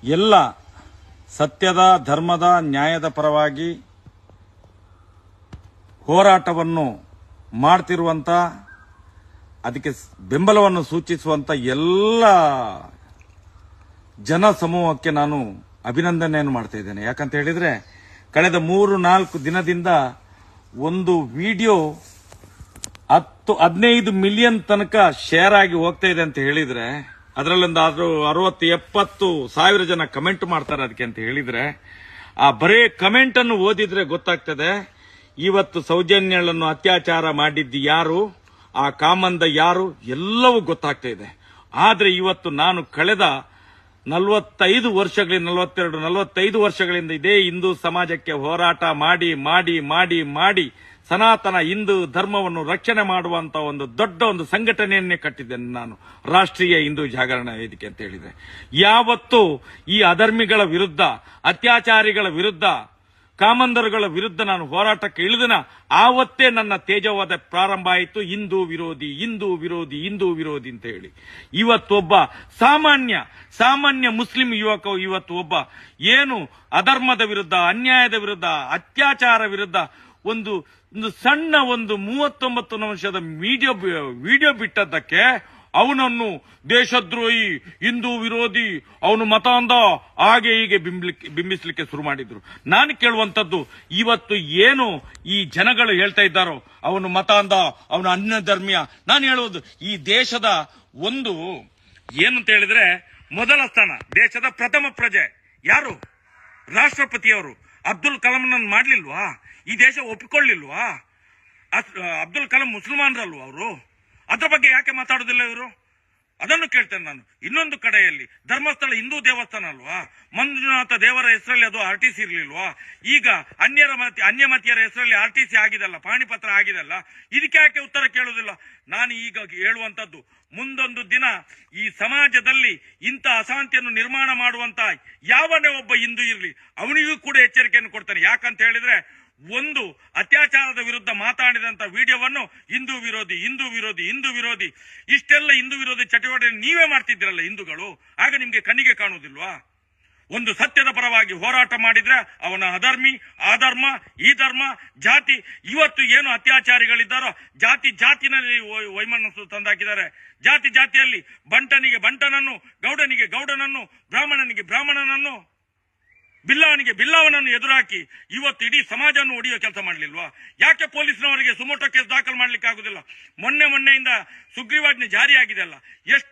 ಎಲ್ಲ ಸತ್ಯದ, ಧರ್ಮದ, ನ್ಯಾಯದ ಪರವಾಗಿ ಹೋರಾಟವನ್ನು ಮಾಡ್ತಿರುವಂತ, ಅದಕ್ಕೆ ಬೆಂಬಲವನ್ನು ಸೂಚಿಸುವಂತ ಎಲ್ಲ ಜನ ಸಮೂಹಕ್ಕೆ ನಾನು ಅಭಿನಂದನೆಯನ್ನು ಮಾಡ್ತಾ ಇದ್ದೇನೆ. ಯಾಕಂತ ಹೇಳಿದ್ರೆ ಕಳೆದ 3-4 ದಿನದಿಂದ ಒಂದು ವಿಡಿಯೋ 10-15 ಮಿಲಿಯನ್ ತನಕ ಶೇರ್ ಆಗಿ ಹೋಗ್ತಾ ಇದೆ ಅಂತ ಹೇಳಿದ್ರೆ, ಅದರಲ್ಲೊಂದು 60-70 ಸಾವಿರ ಜನ ಕಮೆಂಟ್ ಮಾಡ್ತಾರೆ ಅದಕ್ಕೆ ಅಂತ ಹೇಳಿದ್ರೆ, ಆ ಬರೇ ಕಮೆಂಟ್ ಅನ್ನು ಓದಿದ್ರೆ ಗೊತ್ತಾಗ್ತದೆ ಇವತ್ತು ಸೌಜನ್ಯಳನ್ನು ಅತ್ಯಾಚಾರ ಮಾಡಿದ್ದು ಯಾರು, ಆ ಕಾಮಂದ ಯಾರು, ಎಲ್ಲವೂ ಗೊತ್ತಾಗ್ತಾ ಇದೆ. ಆದ್ರೆ ಇವತ್ತು ನಾನು ಕಳೆದ 45 ವರ್ಷಗಳಿಂದ 42-45 ವರ್ಷಗಳಿಂದ ಇದೇ ಹಿಂದೂ ಸಮಾಜಕ್ಕೆ ಹೋರಾಟ ಮಾಡಿ ಮಾಡಿ ಮಾಡಿ ಮಾಡಿ ಸನಾತನ ಹಿಂದೂ ಧರ್ಮವನ್ನು ರಕ್ಷಣೆ ಮಾಡುವಂತ ಒಂದು ಸಂಘಟನೆಯನ್ನೇ ಕಟ್ಟಿದ್ದೇನೆ ನಾನು, ರಾಷ್ಟ್ರೀಯ ಹಿಂದೂ ಜಾಗರಣ ವೇದಿಕೆ ಅಂತ ಹೇಳಿದ್ರೆ. ಯಾವತ್ತು ಈ ಅಧರ್ಮಿಗಳ ವಿರುದ್ಧ, ಅತ್ಯಾಚಾರಿಗಳ ವಿರುದ್ಧ, ಕಾಮಂದರುಗಳ ವಿರುದ್ಧ ನಾನು ಹೋರಾಟಕ್ಕೆ ಇಳಿದನ, ಆವತ್ತೇ ನನ್ನ ತೇಜವಾದ ಪ್ರಾರಂಭ ಆಯಿತು. ಹಿಂದೂ ವಿರೋಧಿ, ಹಿಂದೂ ವಿರೋಧಿ, ಹಿಂದೂ ವಿರೋಧಿ ಅಂತ ಹೇಳಿ. ಇವತ್ತೊಬ್ಬ ಸಾಮಾನ್ಯ ಮುಸ್ಲಿಂ ಯುವಕ ಇವತ್ತು ಒಬ್ಬ ಏನು ಅಧರ್ಮದ ವಿರುದ್ಧ, ಅನ್ಯಾಯದ ವಿರುದ್ಧ, ಅತ್ಯಾಚಾರ ವಿರುದ್ಧ ಒಂದು ಸಣ್ಣ 39 ನಿಮಿಷದ ವಿಡಿಯೋ ಬಿಟ್ಟದ್ದಕ್ಕೆ ಅವನನ್ನು ದೇಶದ್ರೋಹಿ, ಹಿಂದೂ ವಿರೋಧಿ, ಅವನು ಮತ ಅಂದ, ಹಾಗೆ ಹೀಗೆ ಬಿಂಬಿಸ್ಲಿಕ್ಕೆ ಶುರು ಮಾಡಿದ್ರು. ನಾನು ಕೇಳುವಂತದ್ದು, ಇವತ್ತು ಏನು ಈ ಜನಗಳು ಹೇಳ್ತಾ ಇದ್ದಾರೋ ಅವನು ಮತ ಅಂದ, ಅವನು ಅನ್ಯ ಧರ್ಮೀಯ, ನಾನು ಹೇಳುವುದು ಈ ದೇಶದ ಏನಂತ ಹೇಳಿದ್ರೆ ಮೊದಲ ಸ್ಥಾನ, ದೇಶದ ಪ್ರಥಮ ಪ್ರಜೆ ಯಾರು? ರಾಷ್ಟ್ರಪತಿಯವರು. ಅಬ್ದುಲ್ ಕಲಾಂನನ್ನು ಮಾಡ್ಲಿಲ್ವಾ? ಈ ದೇಶ ಒಪ್ಪಿಕೊಳ್ಳಿಲ್ವಾ? ಅಬ್ದುಲ್ ಕಲಾಂ ಮುಸಲ್ಮಾನರಲ್ವಾ ಅವರು? ಅದ್ರ ಬಗ್ಗೆ ಯಾಕೆ ಮಾತಾಡೋದಿಲ್ಲ ಇವರು? ಅದನ್ನು ಕೇಳ್ತೇನೆ ನಾನು. ಇನ್ನೊಂದು ಕಡೆಯಲ್ಲಿ ಧರ್ಮಸ್ಥಳ ಹಿಂದೂ ದೇವಸ್ಥಾನ ಅಲ್ವಾ? ಮಂಜುನಾಥ ದೇವರ ಹೆಸರಲ್ಲಿ ಅದು RTC ಇರ್ಲಿಲ್ವಾ? ಈಗ ಅನ್ಯಮತಿಯರ ಹೆಸರಲ್ಲಿ RTC ಆಗಿದಲ್ಲ, ಪಾಣಿಪತ್ರ ಆಗಿದಲ್ಲ, ಇದಕ್ಕೆ ಯಾಕೆ ಉತ್ತರ ಕೇಳುವುದಿಲ್ಲ? ನಾನು ಈಗ ಹೇಳುವಂತದ್ದು, ಮುಂದೊಂದು ದಿನ ಈ ಸಮಾಜದಲ್ಲಿ ಇಂಥ ಅಶಾಂತಿಯನ್ನು ನಿರ್ಮಾಣ ಮಾಡುವಂತ ಯಾವನೇ ಒಬ್ಬ ಹಿಂದೂ ಇರಲಿ, ಅವನಿಗೂ ಕೂಡ ಎಚ್ಚರಿಕೆಯನ್ನು ಕೊಡ್ತಾನೆ. ಯಾಕಂತ ಹೇಳಿದ್ರೆ, ಒಂದು ಅತ್ಯಾಚಾರದ ವಿರುದ್ಧ ಮಾತಾಡಿದಂತ ವಿಡಿಯೋವನ್ನು ಹಿಂದೂ ವಿರೋಧಿ, ಹಿಂದೂ ವಿರೋಧಿ, ಹಿಂದೂ ವಿರೋಧಿ, ಇಷ್ಟೆಲ್ಲ ಹಿಂದೂ ವಿರೋಧಿ ಚಟುವಟಿಕೆ ನೀವೇ ಮಾಡ್ತಿದ್ದೀರಲ್ಲ ಹಿಂದೂಗಳು, ಆಗ ನಿಮ್ಗೆ ಕಣ್ಣಿಗೆ ಕಾಣುವುದಿಲ್ವಾ? ಒಂದು ಸತ್ಯದ ಪರವಾಗಿ ಹೋರಾಟ ಮಾಡಿದ್ರೆ ಅವನ ಅಧರ್ಮಿ, ಆಧರ್ಮ, ಈ ಧರ್ಮ, ಜಾತಿ, ಇವತ್ತು ಏನು ಅತ್ಯಾಚಾರಿಗಳಿದ್ದಾರೋ ಜಾತಿನಲ್ಲಿ ವೈಮನಸ್ಸು ತಂದಾಕಿದ್ದಾರೆ. ಜಾತಿಯಲ್ಲಿ ಬಂಟನಿಗೆ ಬಂಟನನ್ನು, ಗೌಡನಿಗೆ ಗೌಡನನ್ನು, ಬ್ರಾಹ್ಮಣನಿಗೆ ಬ್ರಾಹ್ಮಣನನ್ನು, ಬಿಲ್ಲವನಿಗೆ ಬಿಲ್ಲವನನ್ನು ಎದುರಾಕಿ ಇವತ್ತು ಇಡೀ ಸಮಾಜವನ್ನು ಒಡೆಯುವ ಕೆಲಸ ಮಾಡಲಿಲ್ವಾ? ಯಾಕೆ ಪೊಲೀಸ್ನವರಿಗೆ ಸುಮೋಟೋ ಕೇಸ್ ದಾಖಲು ಮಾಡ್ಲಿಕ್ಕೆ ಆಗುದಿಲ್ಲ? ಮೊನ್ನೆಯಿಂದ ಸುಗ್ರೀವಾಜ್ಞೆ ಜಾರಿಯಾಗಿದೆ ಅಲ್ಲ, ಎಷ್ಟು